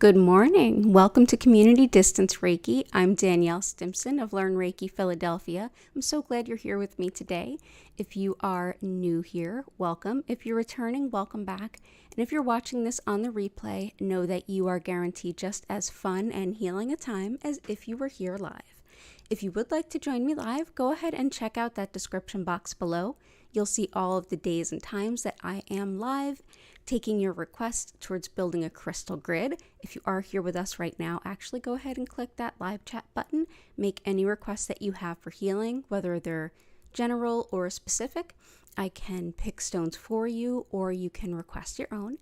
Good morning. Welcome to Community Distance Reiki. I'm Danielle Stimpson of Learn Reiki Philadelphia. I'm so glad you're here with me today. If you are new here, welcome. If you're returning, welcome back. And if you're watching this on the replay, know that you are guaranteed just as fun and healing a time as if you were here live. If you would like to join me live, go ahead and check out that description box below. You'll see all of the days and times that I am live, taking your request towards building a crystal grid. If you are here with us right now, actually go ahead and click that live chat button. Make any requests that you have for healing, whether they're general or specific. I can pick stones for you, or you can request your own.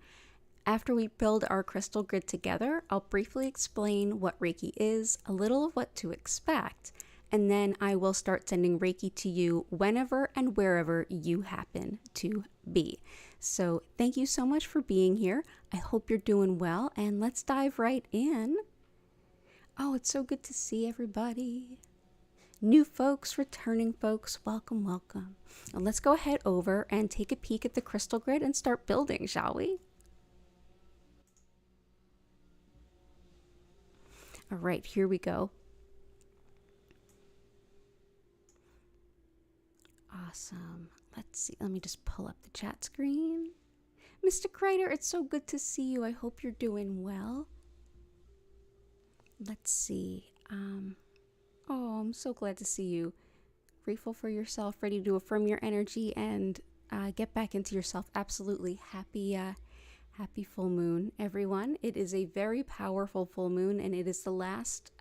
After we build our crystal grid together, I'll briefly explain what Reiki is, a little of what to expect, and then I will start sending Reiki to you whenever and wherever you happen to be. So thank you so much for being here. I hope you're doing well, and let's dive right in. Oh, it's so good to see everybody. New folks, returning folks, welcome, welcome. Now let's go ahead over and take a peek at the crystal grid and start building, shall we? All right, here we go. Awesome. Let's see. Let me just pull up the chat screen. Mr. Kreider, it's so good to see you. I hope you're doing well. Let's see. Oh, I'm so glad to see you. Grateful for yourself, ready to affirm your energy and get back into yourself. Absolutely. Happy full moon, everyone. It is a very powerful full moon, and it is the last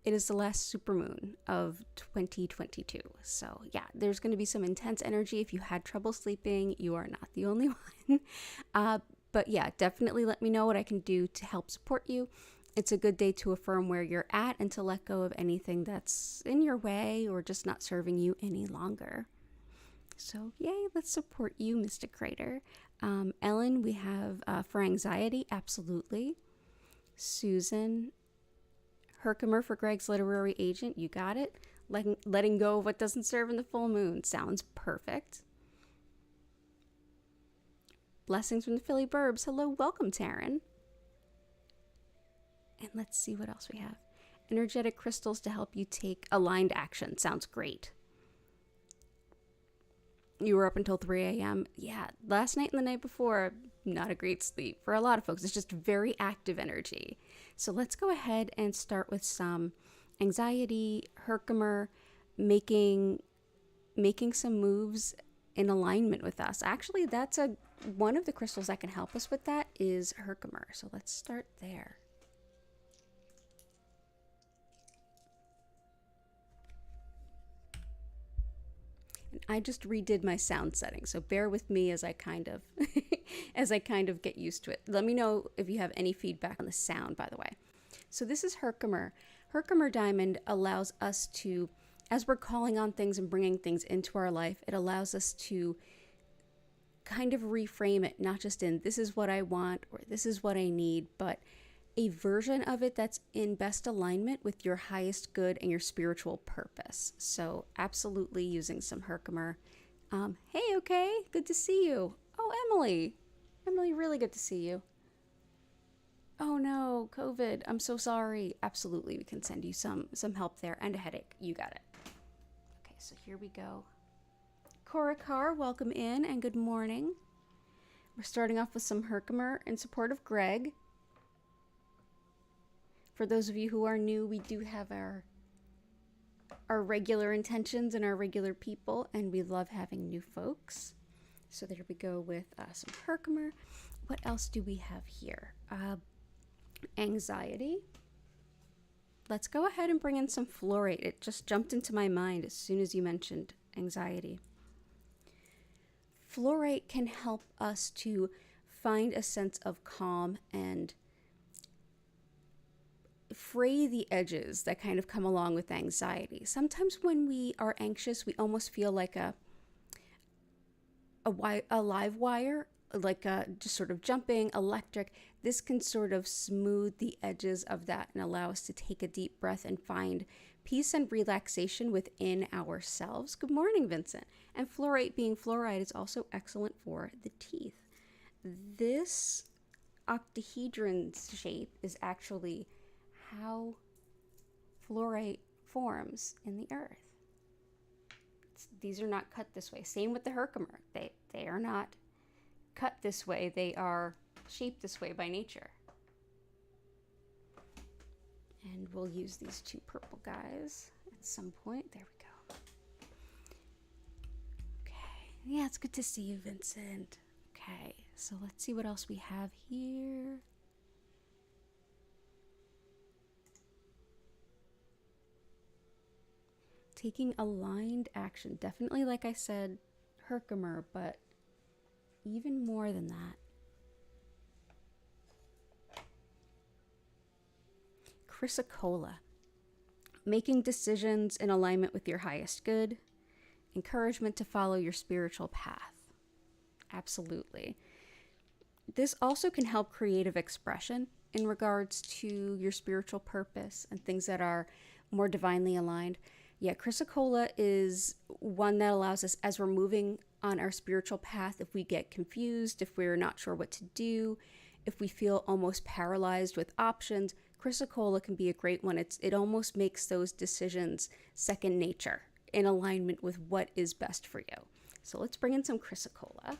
supermoon of 2022. So yeah, there's going to be some intense energy. If you had trouble sleeping, you are not the only one. But yeah, definitely let me know what I can do to help support you. It's a good day to affirm where you're at and to let go of anything that's in your way or just not serving you any longer. So yay, let's support you, Mr. Kreider. Ellen, we have for anxiety, absolutely. Susan, Herkimer for Greg's literary agent, you got it. Letting go of what doesn't serve in the full moon, sounds perfect. Blessings from the Philly Burbs, hello, welcome, Taryn. And let's see what else we have. Energetic crystals to help you take aligned action, sounds great. You were up until 3 a.m. Yeah, last night and the night before, not a great sleep. For a lot of folks, it's just very active energy. So let's go ahead and start with some anxiety, Herkimer, making some moves in alignment with us. Actually, that's one of the crystals that can help us with that is Herkimer. So let's start there. I just redid my sound setting, so bear with me as I kind of get used to it. Let me know if you have any feedback on the sound, by the way. So this is Herkimer. Herkimer diamond allows us to, as we're calling on things and bringing things into our life, it allows us to kind of reframe it, not just in this is what I want or this is what I need, but a version of it that's in best alignment with your highest good and your spiritual purpose. So absolutely using some Herkimer. Hey, okay, good to see you. Oh, Emily, really good to see you. Oh no, COVID, I'm so sorry. Absolutely, we can send you some help there and a headache. You got it. Okay, so here we go. Cora Carr, welcome in and good morning. We're starting off with some Herkimer in support of Greg. For those of you who are new, we do have our regular intentions and our regular people, and we love having new folks. So there we go with some Herkimer. What else do we have here? Anxiety. Let's go ahead and bring in some fluorite. It just jumped into my mind as soon as you mentioned anxiety. Fluorite can help us to find a sense of calm and fray the edges that kind of come along with anxiety. Sometimes when we are anxious, we almost feel like a live wire, like just sort of jumping, electric. This can sort of smooth the edges of that and allow us to take a deep breath and find peace and relaxation within ourselves. Good morning, Vincent. And fluorite being fluoride is also excellent for the teeth. This octahedron shape is actually how fluorite forms in the earth. These are not cut this way. Same with the Herkimer. They are not cut this way. They are shaped this way by nature. And we'll use these two purple guys at some point. There we go. Okay. Yeah, it's good to see you, Vincent. Okay, so let's see what else we have here. Taking aligned action. Definitely, like I said, Herkimer, but even more than that. Chrysocolla. Making decisions in alignment with your highest good. Encouragement to follow your spiritual path. Absolutely. This also can help creative expression in regards to your spiritual purpose and things that are more divinely aligned. Yeah, Chrysocolla is one that allows us, as we're moving on our spiritual path, if we get confused, if we're not sure what to do, if we feel almost paralyzed with options, Chrysocolla can be a great one. It almost makes those decisions second nature in alignment with what is best for you. So let's bring in some Chrysocolla.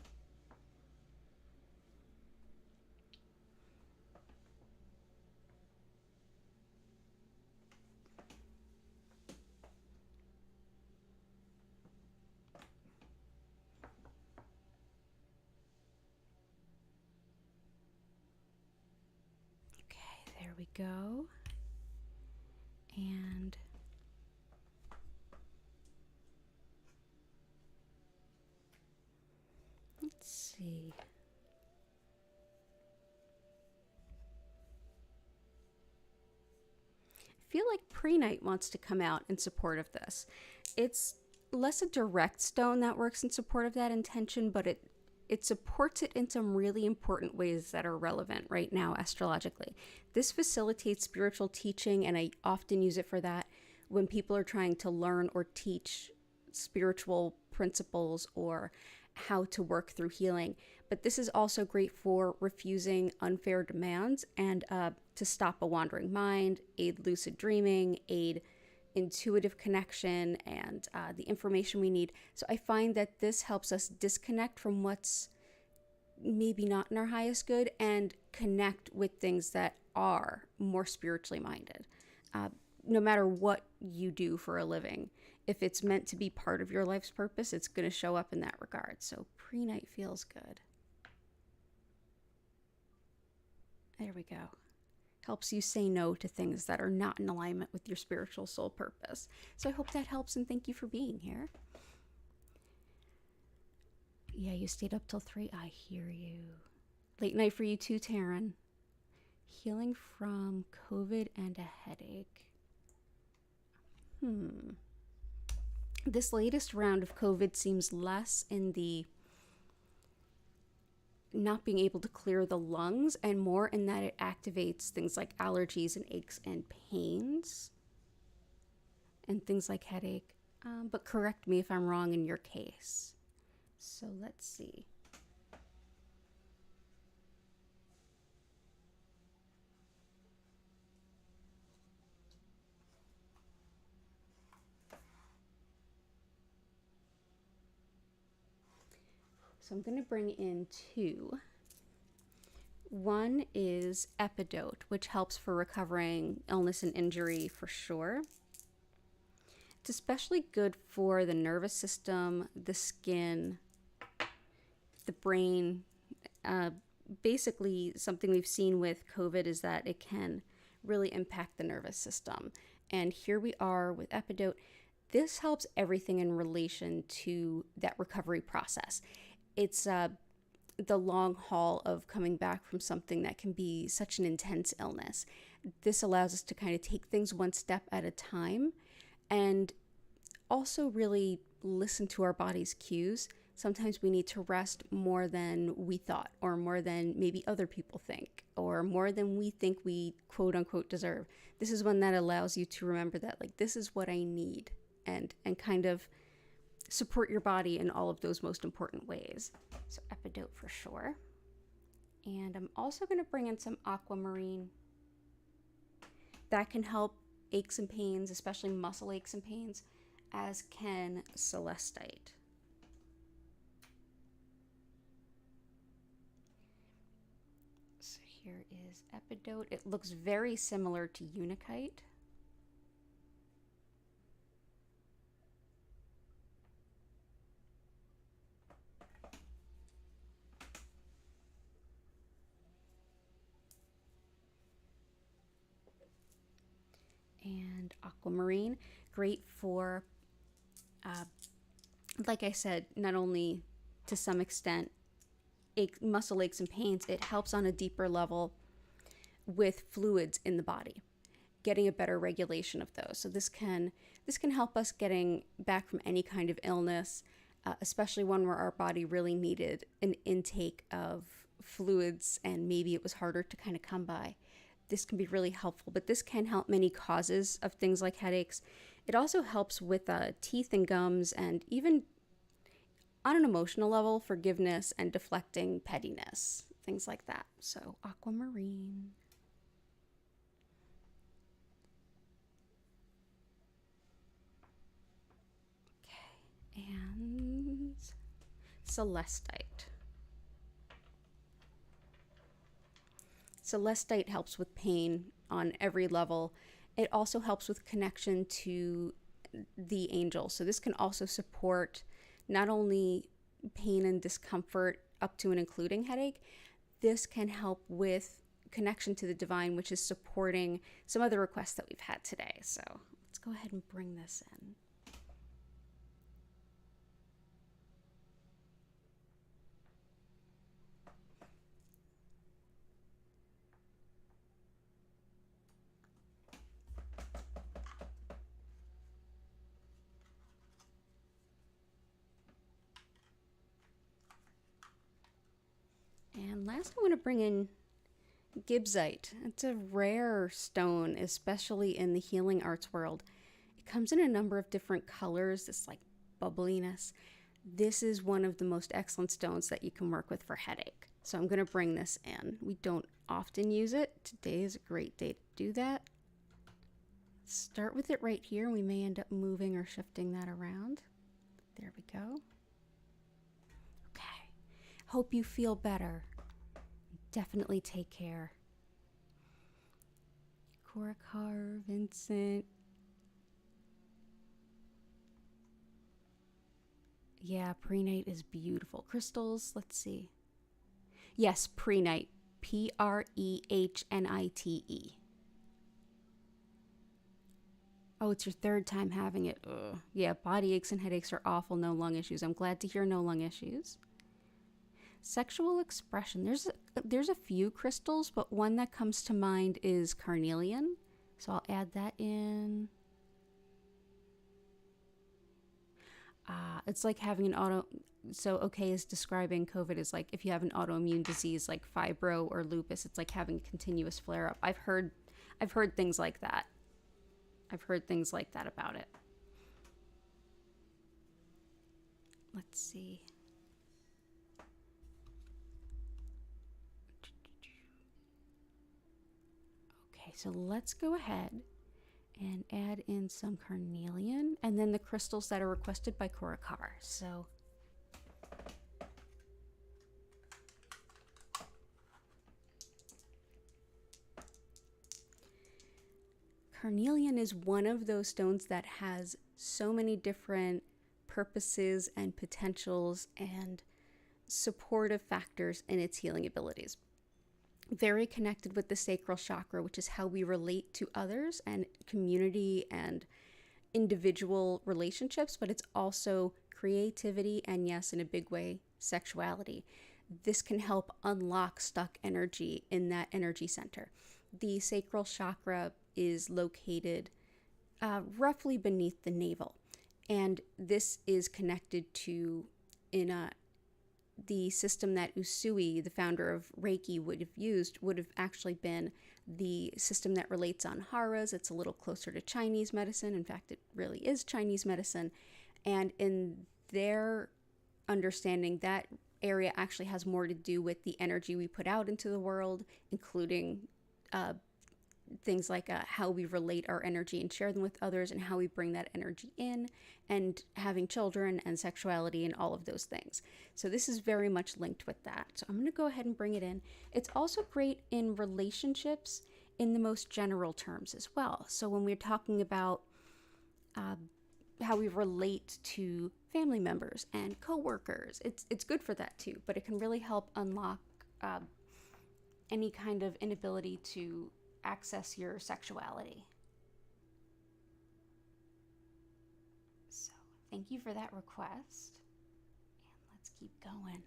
There we go. And let's see. I feel like Prehnite wants to come out in support of this. It's less a direct stone that works in support of that intention, but it supports it in some really important ways that are relevant right now astrologically. This facilitates spiritual teaching, and I often use it for that when people are trying to learn or teach spiritual principles or how to work through healing. But this is also great for refusing unfair demands and to stop a wandering mind, aid lucid dreaming, aid intuitive connection, and the information we need. So I find that this helps us disconnect from what's maybe not in our highest good and connect with things that are more spiritually minded. No matter what you do for a living, if it's meant to be part of your life's purpose, it's going to show up in that regard. So Prehnite feels good. There we go. Helps you say no to things that are not in alignment with your spiritual soul purpose. So I hope that helps, and thank you for being here. Yeah, you stayed up till 3. I hear you. Late night for you too, Taryn. Healing from COVID and a headache. This latest round of COVID seems less in the not being able to clear the lungs and more in that it activates things like allergies and aches and pains and things like headache. But correct me if I'm wrong in your case. So let's see. So I'm going to bring in 2. One is Epidote, which helps for recovering illness and injury for sure. It's especially good for the nervous system, the skin, the brain. Basically, something we've seen with COVID is that it can really impact the nervous system. And here we are with Epidote. This helps everything in relation to that recovery process. It's the long haul of coming back from something that can be such an intense illness. This allows us to kind of take things one step at a time and also really listen to our body's cues. Sometimes we need to rest more than we thought, or more than maybe other people think, or more than we think we quote unquote deserve. This is one that allows you to remember that, like, this is what I need, and kind of support your body in all of those most important ways. So Epidote for sure. And I'm also going to bring in some aquamarine. That can help aches and pains, especially muscle aches and pains, as can celestite. So here is epidote. It looks very similar to unakite. And aquamarine, great for, like I said, not only to some extent muscle aches and pains, it helps on a deeper level with fluids in the body, getting a better regulation of those. So this can help us getting back from any kind of illness, especially one where our body really needed an intake of fluids and maybe it was harder to kind of come by. This can be really helpful, but this can help many causes of things like headaches. It also helps with teeth and gums, and even on an emotional level, forgiveness and deflecting pettiness, things like that. So aquamarine. Okay, and celestite. Celestite helps with pain on every level. It also helps with connection to the angel. So this can also support not only pain and discomfort up to and including headache, this can help with connection to the divine, which is supporting some other requests that we've had today. So let's go ahead and bring this in. And last, I want to bring in Gibbsite. It's a rare stone, especially in the healing arts world. It comes in a number of different colors, this like bubbliness. This is one of the most excellent stones that you can work with for headache. So I'm going to bring this in. We don't often use it. Today is a great day to do that. Start with it right here. We may end up moving or shifting that around. There we go. Okay. Hope you feel better. Definitely take care. Korakar, Vincent. Yeah, prenate is beautiful. Crystals, let's see. Yes, prenate. Prehnite. Oh, it's your third time having it. Ugh. Yeah, body aches and headaches are awful. No lung issues. I'm glad to hear no lung issues. Sexual expression. There's a few crystals, but one that comes to mind is carnelian. So I'll add that in. It's like having an so okay is describing COVID is like if you have an autoimmune disease like fibro or lupus, it's like having a continuous flare up. I've heard things like that. I've heard things like that about it. Let's see. Okay, so let's go ahead and add in some carnelian and then the crystals that are requested by Korakar. So carnelian is one of those stones that has so many different purposes and potentials and supportive factors in its healing abilities. Very connected with the sacral chakra, which is how we relate to others and community and individual relationships, but it's also creativity and, yes, in a big way, sexuality. This can help unlock stuck energy in that energy center. The sacral chakra is located roughly beneath the navel, and this is connected to the system that Usui, the founder of Reiki, would have actually been the system that relates on haras. It's a little closer to Chinese medicine. In fact, it really is Chinese medicine. And in their understanding, that area actually has more to do with the energy we put out into the world, including things like how we relate our energy and share them with others, and how we bring that energy in, and having children and sexuality and all of those things. So this is very much linked with that. So I'm going to go ahead and bring it in. It's also great in relationships in the most general terms as well. So when we're talking about how we relate to family members and coworkers, it's good for that too, but it can really help unlock any kind of inability to access your sexuality. So thank you for that request, and let's keep going.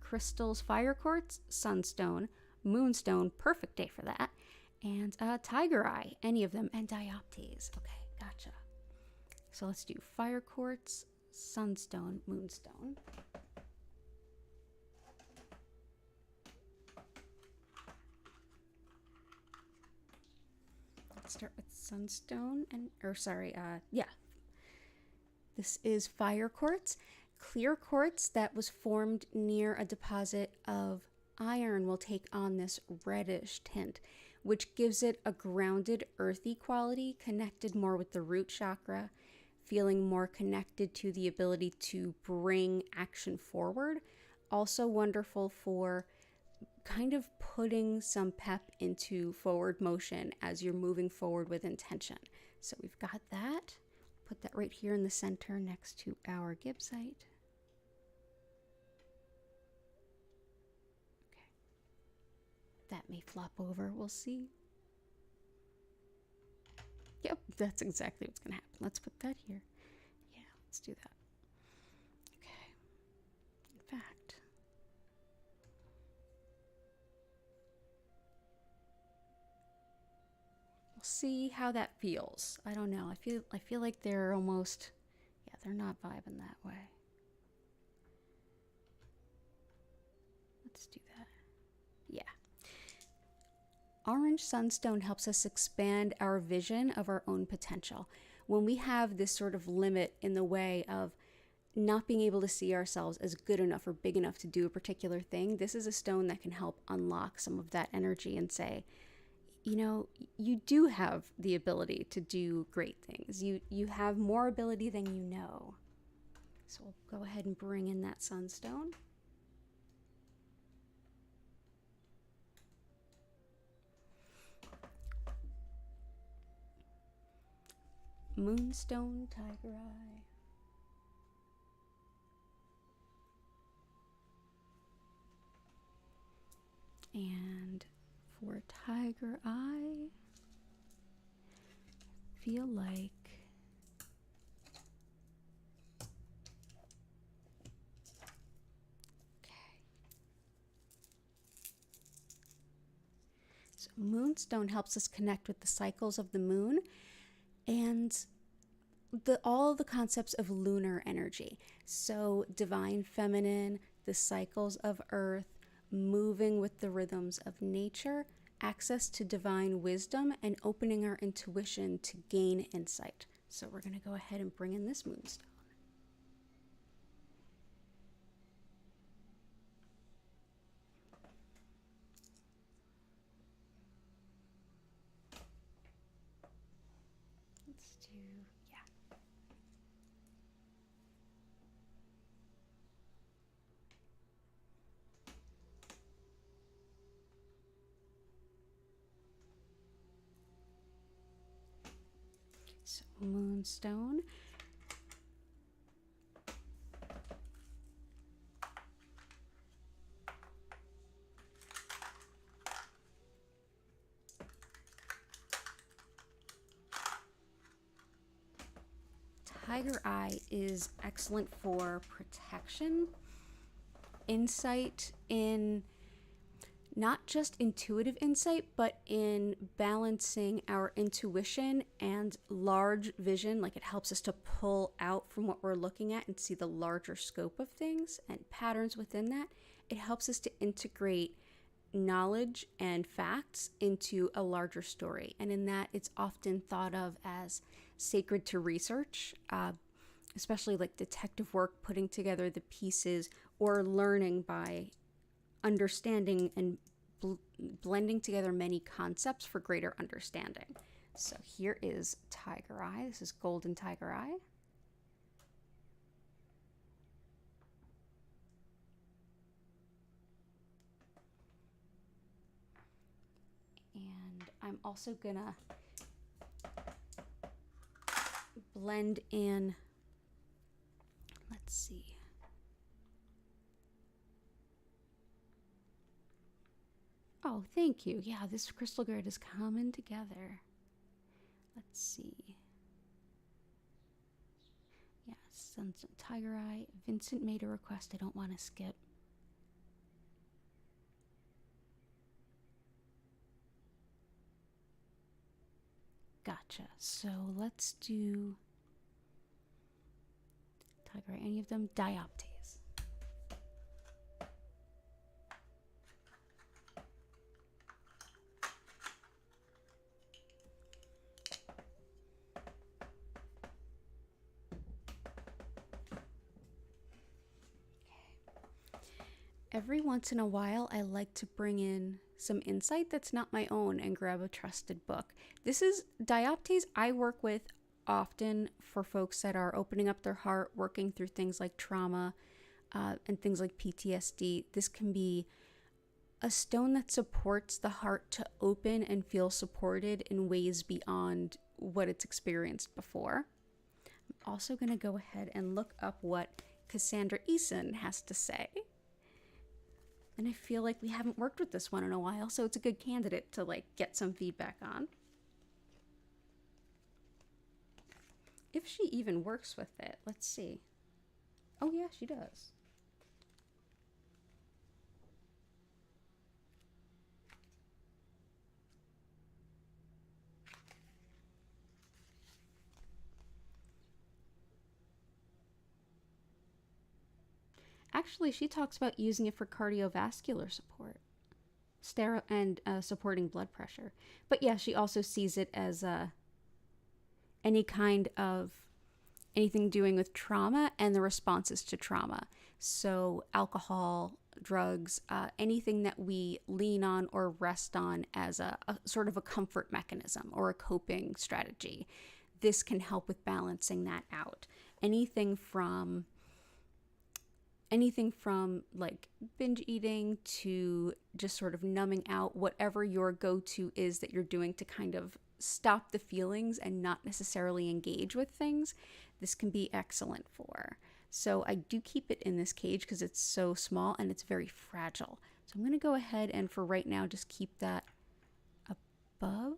Crystals, fire quartz, sunstone, moonstone, perfect day for that, and tiger eye, any of them, and dioptase. Okay, gotcha. So let's do fire quartz, sunstone, moonstone. Start with sunstone this is fire quartz. Clear quartz that was formed near a deposit of iron will take on this reddish tint, which gives it a grounded, earthy quality, connected more with the root chakra, feeling more connected to the ability to bring action forward. Also wonderful for kind of putting some pep into forward motion as you're moving forward with intention. So we've got that. Put that right here in the center next to our gibbsite. Okay. That may flop over, we'll see. Yep, that's exactly what's going to happen. Let's put that here. Yeah, let's do that. Okay. In fact, see how that feels. I don't know. I feel like they're almost, yeah, they're not vibing that way. Let's do that. Yeah. Orange sunstone helps us expand our vision of our own potential. When we have this sort of limit in the way of not being able to see ourselves as good enough or big enough to do a particular thing, this is a stone that can help unlock some of that energy and say, you know, you do have the ability to do great things. You have more ability than you know. So we'll go ahead and bring in that sunstone. Moonstone, tiger eye. And for tiger eye, feel like so moonstone helps us connect with the cycles of the moon and all the concepts of lunar energy. So divine feminine, the cycles of earth, moving with the rhythms of nature, access to divine wisdom, and opening our intuition to gain insight. So we're going to go ahead and bring in this moonstone. Let's do, yeah. So moonstone. Tiger eye is excellent for protection, insight in not just intuitive insight, but in balancing our intuition and large vision. Like, it helps us to pull out from what we're looking at and see the larger scope of things and patterns within that. It helps us to integrate knowledge and facts into a larger story. And in that, it's often thought of as sacred to research, especially like detective work, putting together the pieces, or learning by understanding and blending together many concepts for greater understanding. So here is Tiger Eye. This is Golden Tiger Eye. And I'm also gonna blend in, let's see. Oh, thank you. Yeah, this crystal grid is coming together. Let's see. Yeah, Sunset Tiger Eye. Vincent made a request I don't want to skip. Gotcha. So let's do Tiger Eye. Any of them? Dioptase. Every once in a while, I like to bring in some insight that's not my own and grab a trusted book. This is Dioptase I work with often for folks that are opening up their heart, working through things like trauma and things like PTSD. This can be a stone that supports the heart to open and feel supported in ways beyond what it's experienced before. I'm also going to go ahead and look up what Cassandra Eason has to say. And I feel like we haven't worked with this one in a while, so it's a good candidate to like get some feedback on. If she even works with it, let's see. Oh yeah, she does. Actually, she talks about using it for cardiovascular support, and supporting blood pressure. But yeah, she also sees it as any kind of anything doing with trauma and the responses to trauma. So alcohol, drugs, anything that we lean on or rest on as a sort of a comfort mechanism or a coping strategy. This can help with balancing that out. Anything from like binge eating to just sort of numbing out, whatever your go-to is that you're doing to kind of stop the feelings and not necessarily engage with things, this can be excellent for. So I do keep it in this cage because it's so small and it's very fragile. So I'm going to go ahead and for right now just keep that above.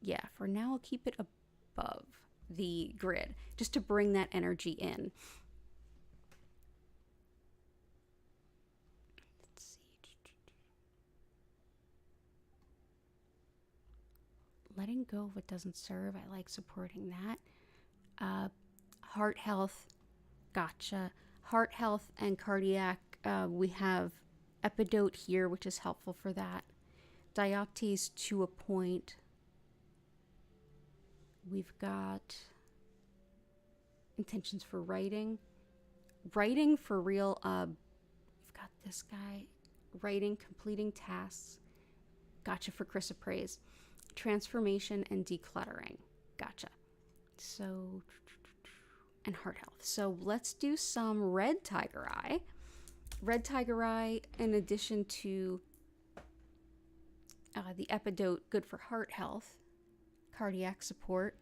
Yeah, for now I'll keep it above the grid just to bring that energy in. Letting go of what doesn't serve. I like supporting that. Heart health. Gotcha. Heart health and cardiac. We have epidote here, which is helpful for that. Dioptase to a point. We've got intentions for writing. Writing for real. We've got this guy. Writing, completing tasks. Gotcha for chrysoprase. Transformation and decluttering. Gotcha. So, and heart health. So let's do some red tiger eye. Red tiger eye, in addition to the epidote, good for heart health, cardiac support.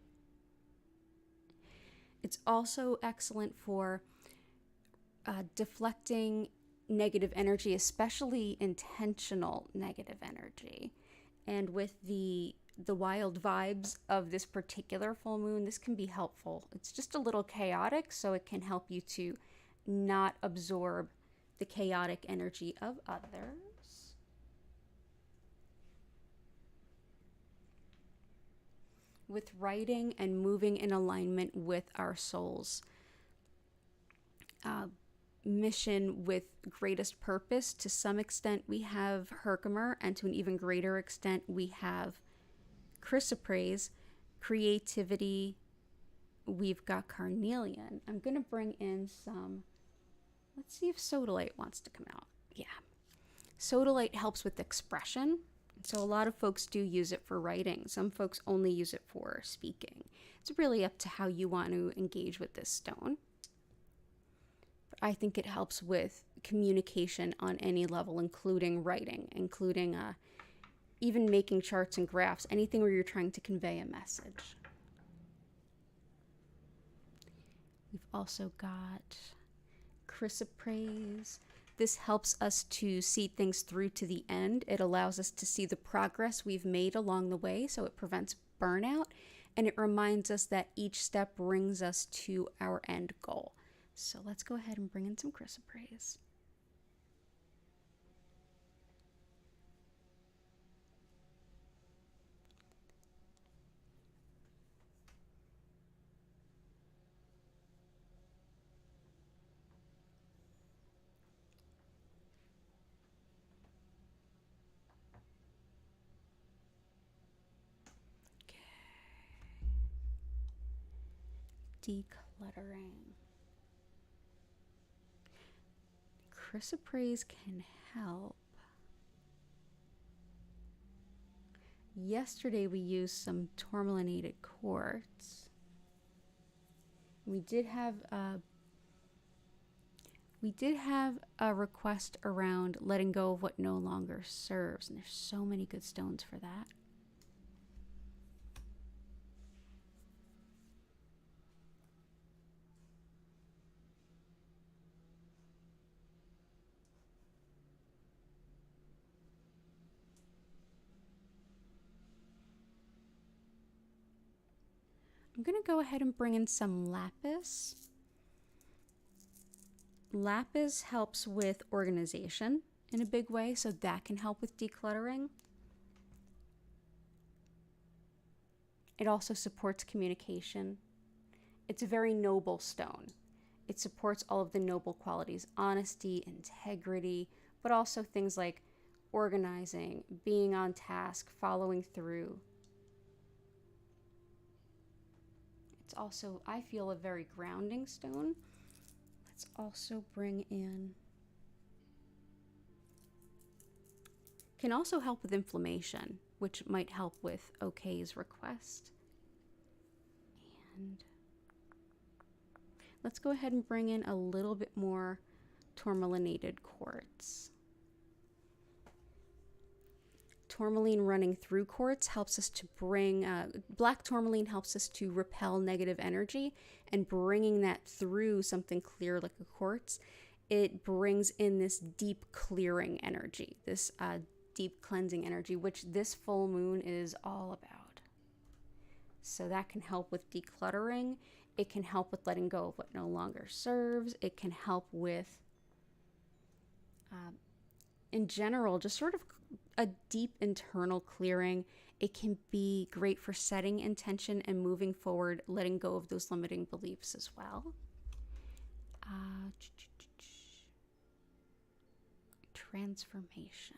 It's also excellent for deflecting negative energy, especially intentional negative energy. And with the wild vibes of this particular full moon, this can be helpful. It's just a little chaotic, so it can help you to not absorb the chaotic energy of others. With writing and moving in alignment with our soul's mission with greatest purpose, to some extent we have Herkimer, and to an even greater extent we have chrysoprase, creativity, we've got carnelian. I'm going to bring in some, let's see if sodalite wants to come out. Yeah. Sodalite helps with expression. So a lot of folks do use it for writing. Some folks only use it for speaking. It's really up to how you want to engage with this stone. But I think it helps with communication on any level, including writing, including even making charts and graphs, anything where you're trying to convey a message. We've also got chrysoprase. This helps us to see things through to the end. It allows us to see the progress we've made along the way, so it prevents burnout, and it reminds us that each step brings us to our end goal. So let's go ahead and bring in some chrysoprase. Decluttering. Chrysoprase can help. Yesterday we used some tourmalinated quartz. We did have a request around letting go of what no longer serves, and there's so many good stones for that. I'm going to go ahead and bring in some lapis. Lapis helps with organization in a big way, so that can help with decluttering. It also supports communication. It's a very noble stone. It supports all of the noble qualities, honesty, integrity, but also things like organizing, being on task, following through. It's also, I feel, a very grounding stone. Let's also bring in, can also help with inflammation, which might help with OK's request. And let's go ahead and bring in a little bit more tourmalinated quartz. Tourmaline running through quartz helps us to bring, black tourmaline helps us to repel negative energy, and bringing that through something clear like a quartz, it brings in this deep clearing energy, this deep cleansing energy, which this full moon is all about. So that can help with decluttering. It can help with letting go of what no longer serves. It can help with, in general, just sort of a deep internal clearing. It can be great for setting intention and moving forward, letting go of those limiting beliefs as well. Transformation.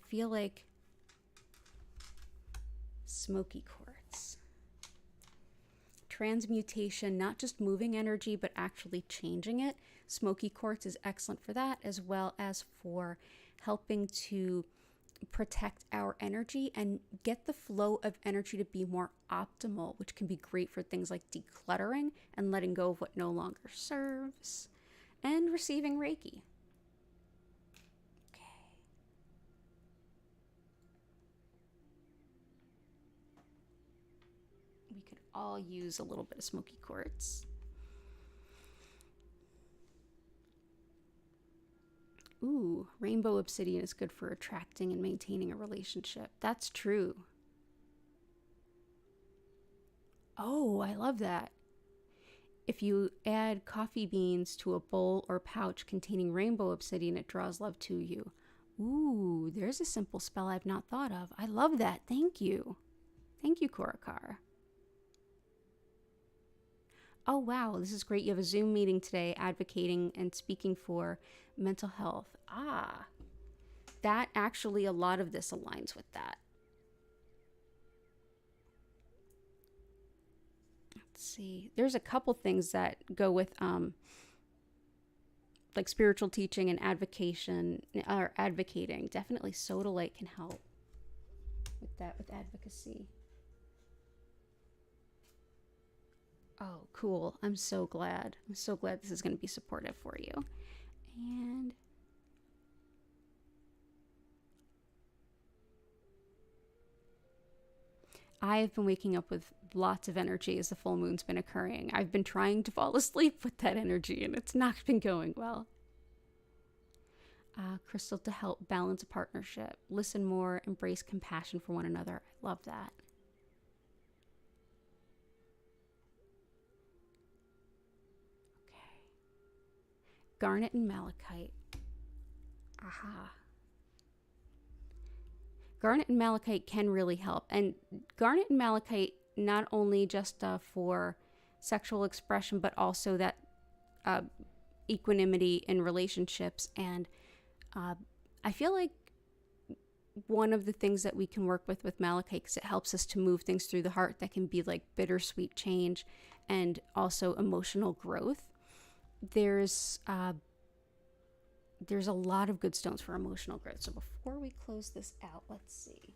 I feel like smoky quartz. Transmutation, not just moving energy, but actually changing it. Smoky quartz is excellent for that, as well as for helping to protect our energy and get the flow of energy to be more optimal, which can be great for things like decluttering and letting go of what no longer serves, and receiving Reiki. We could all use a little bit of smoky quartz. Ooh, rainbow obsidian is good for attracting and maintaining a relationship. That's true. Oh, I love that. If you add coffee beans to a bowl or pouch containing rainbow obsidian, it draws love to you. Ooh, there's a simple spell I've not thought of. I love that. Thank you. Thank you, Korakar. Oh, wow, this is great. You have a Zoom meeting today advocating and speaking for mental health. Ah, that actually, a lot of this aligns with that. Let's see. There's a couple things that go with like spiritual teaching and advocating. Definitely sodalite can help with that, with advocacy. Oh, cool. I'm so glad. I'm so glad this is going to be supportive for you. And I've been waking up with lots of energy as the full moon's been occurring. I've been trying to fall asleep with that energy, and it's not been going well. Crystal to help balance a partnership. Listen more, embrace compassion for one another. I love that. Okay. Garnet and malachite. Aha. Garnet and malachite can really help. And garnet and malachite, not only just for sexual expression, but also that equanimity in relationships. And I feel like one of the things that we can work with malachite, because it helps us to move things through the heart that can be like bittersweet change and also emotional growth. There's a lot of good stones for emotional growth. So before we close this out, let's see.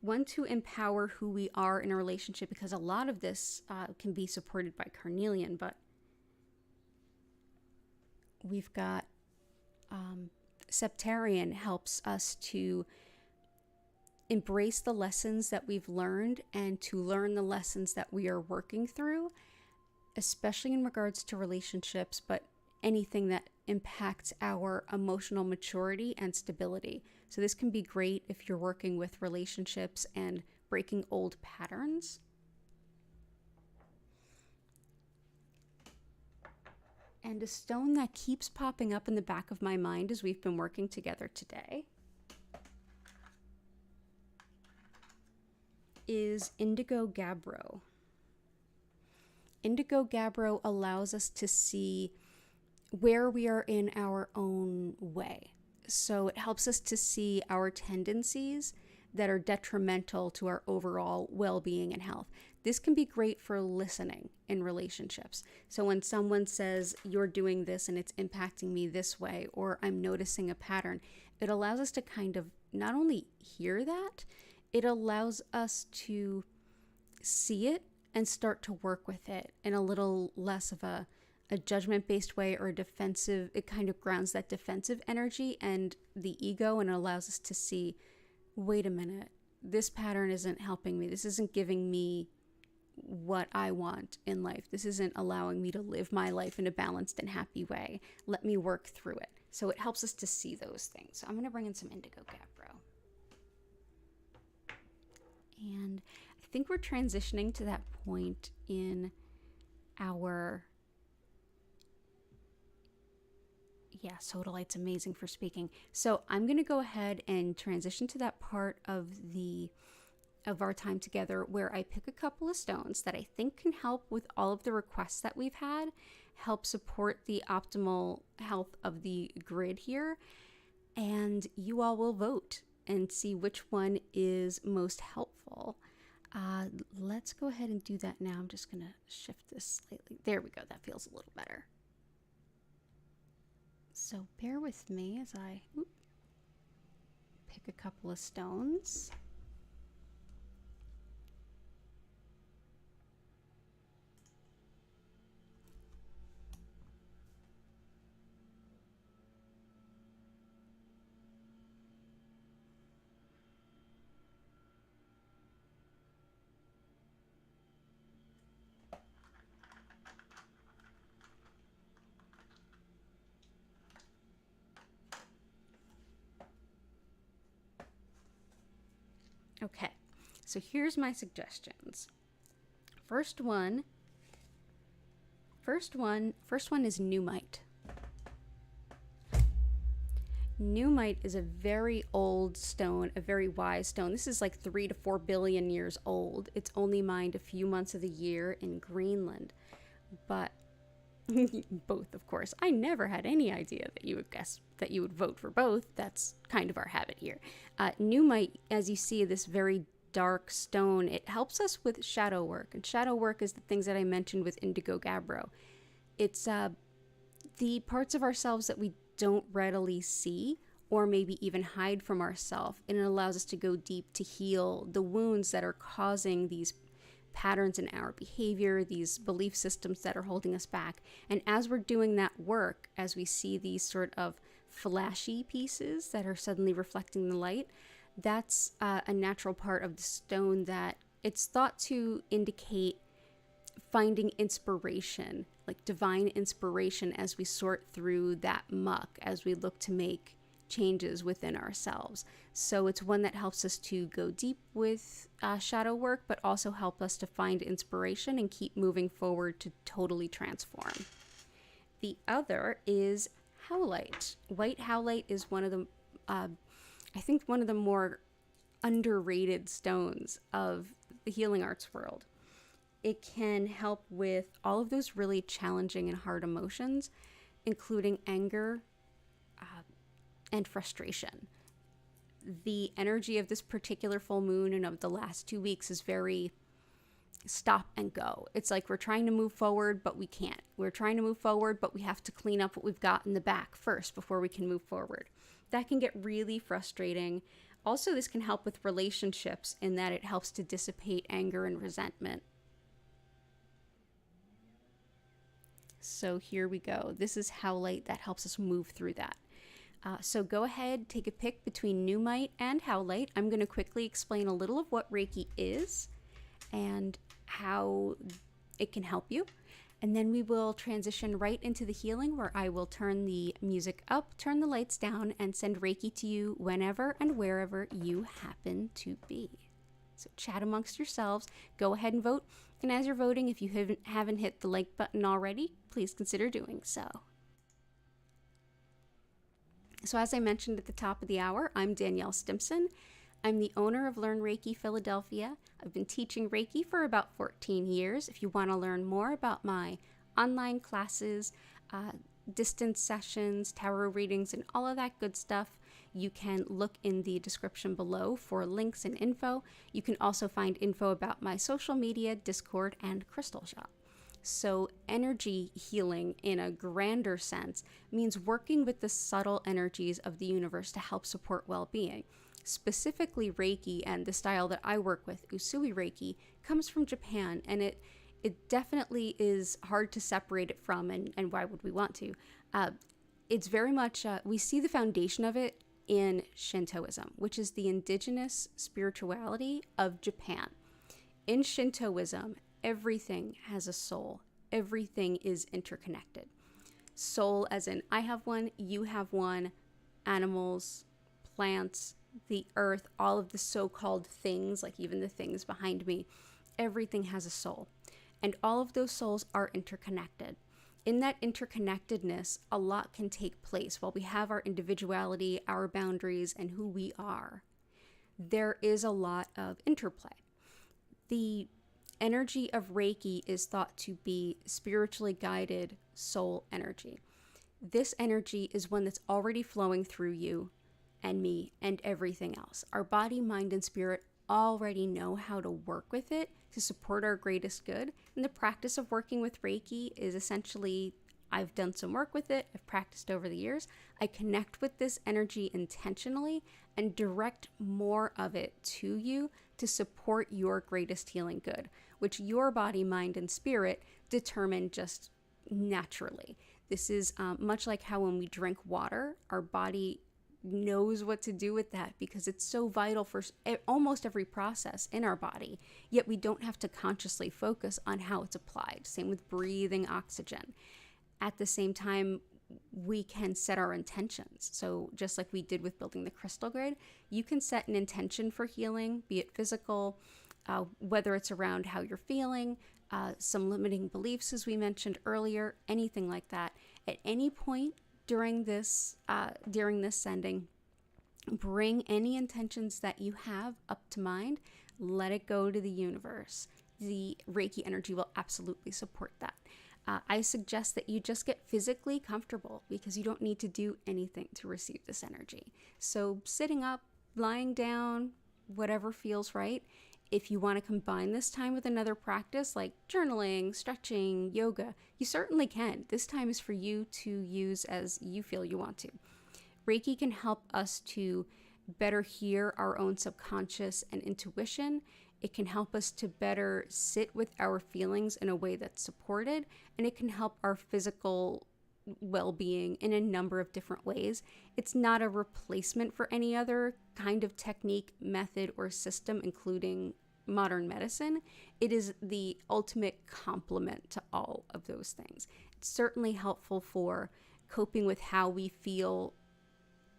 One, to empower who we are in a relationship, because a lot of this can be supported by carnelian, but we've got septarian helps us to embrace the lessons that we've learned and to learn the lessons that we are working through, especially in regards to relationships, but anything that impacts our emotional maturity and stability. So this can be great if you're working with relationships and breaking old patterns. And a stone that keeps popping up in the back of my mind as we've been working together today is indigo gabbro. Indigo gabbro allows us to see where we are in our own way. So it helps us to see our tendencies that are detrimental to our overall well-being and health. This can be great for listening in relationships. So when someone says, you're doing this and it's impacting me this way, or I'm noticing a pattern, it allows us to kind of not only hear that, it allows us to see it and start to work with it in a little less of a judgment-based way or a defensive. It kind of grounds that defensive energy and the ego, and it allows us to see, wait a minute, this pattern isn't helping me. This isn't giving me what I want in life. This isn't allowing me to live my life in a balanced and happy way. Let me work through it. So it helps us to see those things. So I'm going to bring in some indigo gabbro. And I think we're transitioning to that point in our... Yeah, sodalite's amazing for speaking. So I'm going to go ahead and transition to that part of our time together where I pick a couple of stones that I think can help with all of the requests that we've had, help support the optimal health of the grid here, and you all will vote and see which one is most helpful. Let's go ahead and do that now. I'm just going to shift this slightly. There we go. That feels a little better. So bear with me as I pick a couple of stones. Okay, so here's my suggestions. First one is Numite. Numite is a very old stone, a very wise stone. This is like 3 to 4 billion years old. It's only mined a few months of the year in Greenland. But both, of course. I never had any idea that you would guess that you would vote for both. That's kind of our habit here. Numite, as you see, this very dark stone, it helps us with shadow work. And shadow work is the things that I mentioned with Indigo Gabbro. It's the parts of ourselves that we don't readily see or maybe even hide from ourselves. And it allows us to go deep to heal the wounds that are causing these patterns in our behavior, these belief systems that are holding us back. And as we're doing that work, as we see these sort of flashy pieces that are suddenly reflecting the light, that's a natural part of the stone that it's thought to indicate finding inspiration, like divine inspiration, as we sort through that muck, as we look to make changes within ourselves. So it's one that helps us to go deep with shadow work, but also help us to find inspiration and keep moving forward to totally transform. The other is howlite. White howlite is one of the, I think, one of the more underrated stones of the healing arts world. It can help with all of those really challenging and hard emotions, including anger and frustration. The energy of this particular full moon and of the last 2 weeks is very stop and go. It's like we're trying to move forward, but we can't. We're trying to move forward, but we have to clean up what we've got in the back first before we can move forward. That can get really frustrating. Also, this can help with relationships in that it helps to dissipate anger and resentment. So here we go. This is howlite that helps us move through that. So go ahead, take a pick between Numite and howlite. I'm going to quickly explain a little of what Reiki is and how it can help you. And then we will transition right into the healing, where I will turn the music up, turn the lights down, and send Reiki to you whenever and wherever you happen to be. So chat amongst yourselves, go ahead and vote. And as you're voting, if you haven't hit the like button already, please consider doing so. So as I mentioned at the top of the hour, I'm Danielle Stimpson. I'm the owner of Learn Reiki Philadelphia. I've been teaching Reiki for about 14 years. If you want to learn more about my online classes, distance sessions, tarot readings, and all of that good stuff, you can look in the description below for links and info. You can also find info about my social media, Discord, and Crystal Shop. So energy healing in a grander sense means working with the subtle energies of the universe to help support well-being. Specifically, Reiki and the style that I work with, Usui Reiki, comes from Japan, and it definitely is hard to separate it from, and why would we want to? It's very much, we see the foundation of it in Shintoism, which is the indigenous spirituality of Japan. In Shintoism, everything has a soul. Everything is interconnected. Soul as in I have one, you have one, animals, plants, the earth, all of the so-called things, like even the things behind me, everything has a soul. And all of those souls are interconnected. In that interconnectedness, a lot can take place. While we have our individuality, our boundaries, and who we are, there is a lot of interplay. The energy of Reiki is thought to be spiritually guided soul energy. This energy is one that's already flowing through you and me and everything else. Our body, mind, and spirit already know how to work with it to support our greatest good. And the practice of working with Reiki is essentially, I've done some work with it, I've practiced over the years. I connect with this energy intentionally and direct more of it to you to support your greatest healing good, which your body, mind, and spirit determine just naturally. This is much like how when we drink water, our body knows what to do with that because it's so vital for almost every process in our body, yet we don't have to consciously focus on how it's applied. Same with breathing oxygen. At the same time, we can set our intentions. So just like we did with building the crystal grid, you can set an intention for healing, be it physical, whether it's around how you're feeling, some limiting beliefs, as we mentioned earlier, anything like that. At any point during this sending, bring any intentions that you have up to mind. Let it go to the universe. The Reiki energy will absolutely support that. I suggest that you just get physically comfortable, because you don't need to do anything to receive this energy. So sitting up, lying down, whatever feels right. If you want to combine this time with another practice like journaling, stretching, yoga, you certainly can. This time is for you to use as you feel you want to. Reiki can help us to better hear our own subconscious and intuition. It can help us to better sit with our feelings in a way that's supported, and it can help our physical well-being in a number of different ways. It's not a replacement for any other kind of technique, method, or system, including modern medicine. It is the ultimate complement to all of those things. It's certainly helpful for coping with how we feel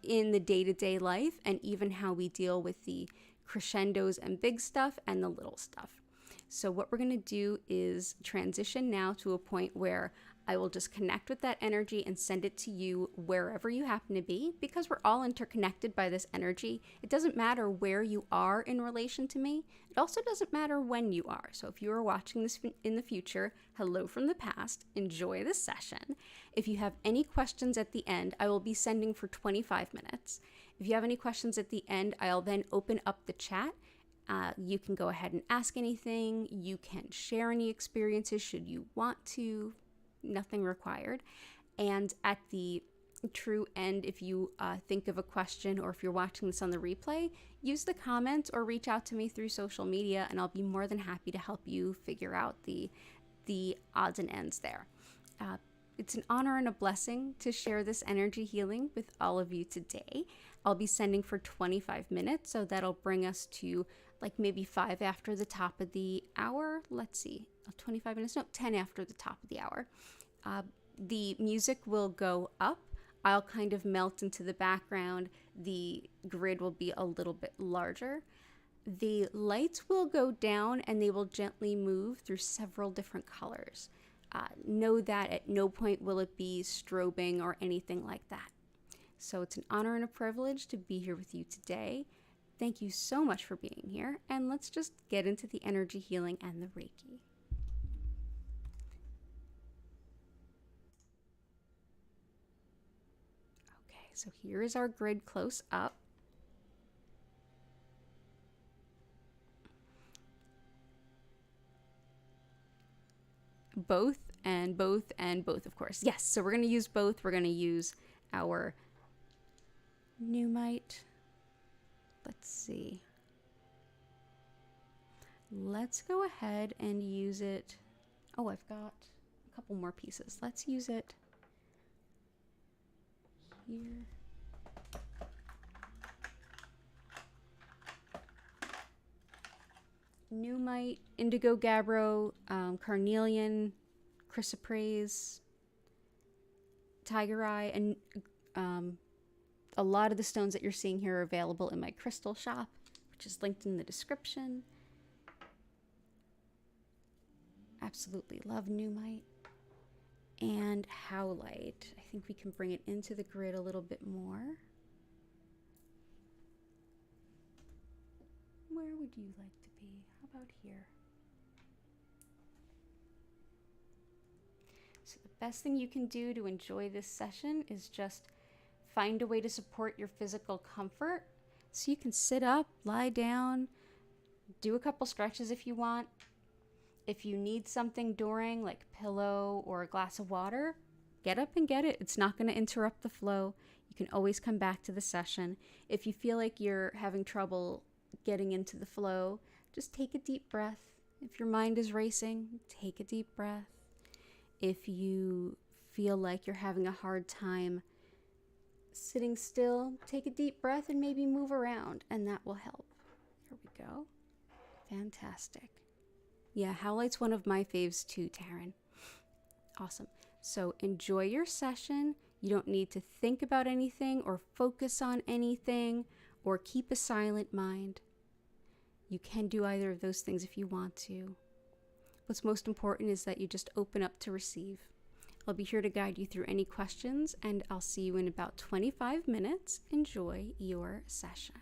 in the day-to-day life, and even how we deal with the crescendos and big stuff and the little stuff. So what we're going to do is transition now to a point where I will just connect with that energy and send it to you wherever you happen to be, because we're all interconnected by this energy. It doesn't matter where you are in relation to me. It also doesn't matter when you are. So if you are watching this in the future, hello from the past, enjoy this session. If you have any questions at the end, I will be sending for 25 minutes. If you have any questions at the end, I'll then open up the chat. You can go ahead and ask anything. You can share any experiences should you want to. Nothing required. And at the true end, if you think of a question, or if you're watching this on the replay, use the comments or reach out to me through social media, and I'll be more than happy to help you figure out the odds and ends there. It's an honor and a blessing to share this energy healing with all of you today. I'll be sending for 25 minutes, so that'll bring us to like maybe 5 after the top of the hour. Let's see, 25 minutes, no, 10 after the top of the hour. The music will go up. I'll kind of melt into the background. The grid will be a little bit larger. The lights will go down, and they will gently move through several different colors. Know that at no point will it be strobing or anything like that. So it's an honor and a privilege to be here with you today. Thank you so much for being here, and let's just get into the energy healing and the Reiki. Okay, so here is our grid close up. Both and both and both, of course. Yes, so we're going to use both. We're going to use our Pneumite. Let's see. Let's go ahead and use it. Oh, I've got a couple more pieces. Let's use it here. Pneumite, Indigo Gabbro, Carnelian, Chrysoprase, Tiger Eye, and a lot of the stones that you're seeing here are available in my crystal shop, which is linked in the description. Absolutely love Pneumite. And Howlite. I think we can bring it into the grid a little bit more. Where would you like to be? How about here? So the best thing you can do to enjoy this session is just find a way to support your physical comfort. So you can sit up, lie down, do a couple stretches if you want. If you need something during, like a pillow or a glass of water, get up and get it. It's not going to interrupt the flow. You can always come back to the session. If you feel like you're having trouble getting into the flow, just take a deep breath. If your mind is racing, take a deep breath. If you feel like you're having a hard time sitting still, take a deep breath and maybe move around, and that will help. Here we go. Fantastic. Yeah, Howlite's one of my faves too, Taryn. Awesome. So enjoy your session. You don't need to think about anything or focus on anything or keep a silent mind. You can do either of those things if you want to. What's most important is that you just open up to receive. I'll be here to guide you through any questions, and I'll see you in about 25 minutes. Enjoy your session.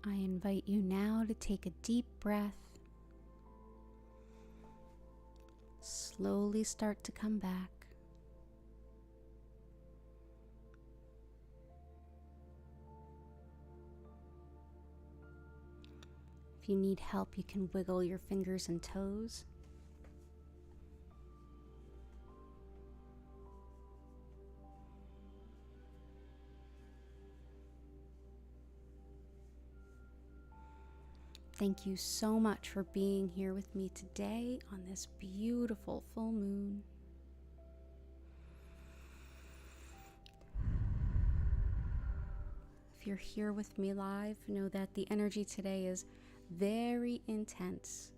I invite you now to take a deep breath. Slowly start to come back. If you need help, you can wiggle your fingers and toes. Thank you so much for being here with me today on this beautiful full moon. If you're here with me live, know that the energy today is very intense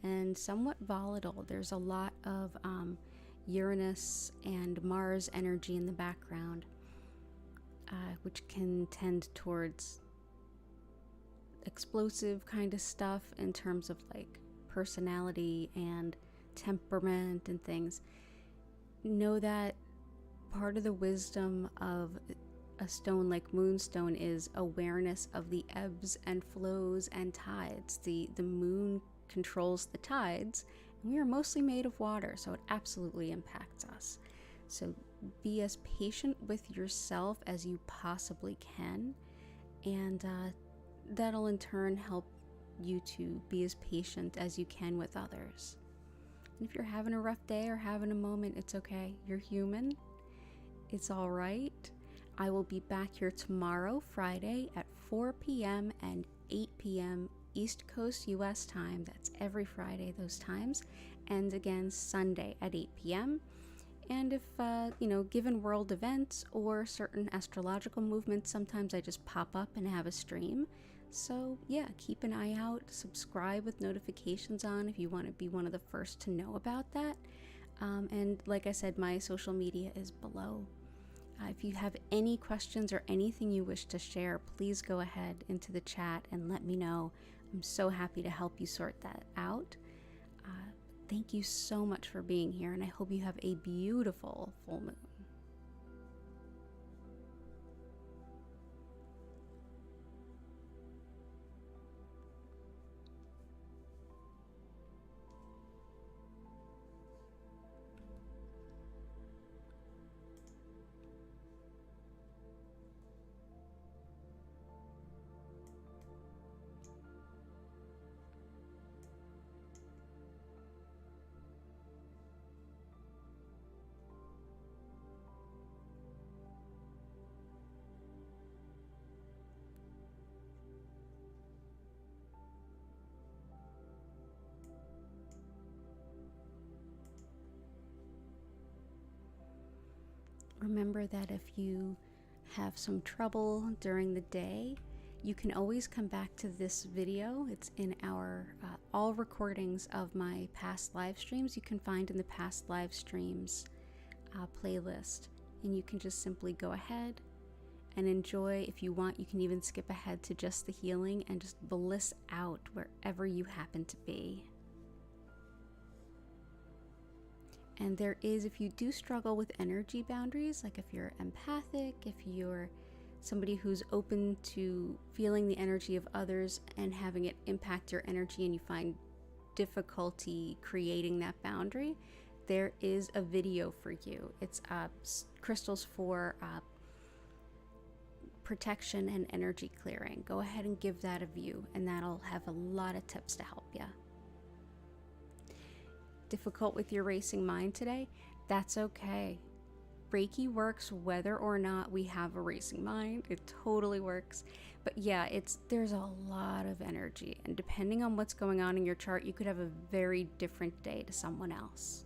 and somewhat volatile. There's a lot of Uranus and Mars energy in the background, which can tend towards explosive kind of stuff in terms of like personality and temperament and things. Know that part of the wisdom of a stone like Moonstone is awareness of the ebbs and flows and tides. The moon controls the tides, and we are mostly made of water, so it absolutely impacts us. So be as patient with yourself as you possibly can, and that'll in turn help you to be as patient as you can with others. And if you're having a rough day or having a moment, it's okay. You're human. It's all right. I will be back here tomorrow, Friday, at 4 p.m. and 8 p.m. East Coast US time. That's every Friday, those times. And again, Sunday at 8 p.m. And if, given world events or certain astrological movements, sometimes I just pop up and have a stream. So yeah, keep an eye out, subscribe with notifications on if you want to be one of the first to know about that. And like I said, my social media is below. If you have any questions or anything you wish to share, please go ahead into the chat and let me know. I'm so happy to help you sort that out. Thank you so much for being here, and I hope you have a beautiful full moon. Remember that if you have some trouble during the day, you can always come back to this video. It's in our all recordings of my past live streams. You can find in the past live streams playlist, and you can just simply go ahead and enjoy. If you want, you can even skip ahead to just the healing and just bliss out wherever you happen to be. And there is, if you do struggle with energy boundaries, like if you're empathic, if you're somebody who's open to feeling the energy of others and having it impact your energy, and you find difficulty creating that boundary, there is a video for you. It's crystals for protection and energy clearing. Go ahead and give that a view, and that'll have a lot of tips to help you. Difficult with your racing mind today? That's okay. Reiki works whether or not we have a racing mind. It totally works. But yeah, there's a lot of energy, and depending on what's going on in your chart, you could have a very different day to someone else.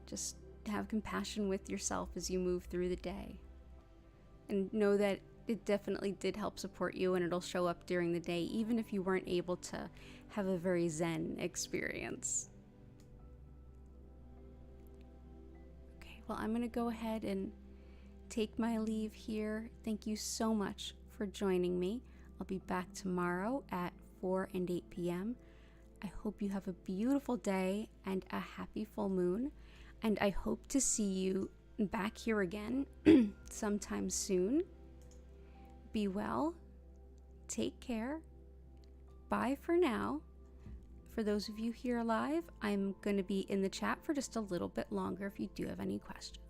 Just have compassion with yourself as you move through the day, and know that it definitely did help support you, and it'll show up during the day even if you weren't able to have a very zen experience. Well, I'm going to go ahead and take my leave here. Thank you so much for joining me. I'll be back tomorrow at 4 and 8 p.m. I hope you have a beautiful day and a happy full moon. And I hope to see you back here again sometime soon. Be well, Take care. Bye for now. For those of you here live, I'm going to be in the chat for just a little bit longer if you do have any questions.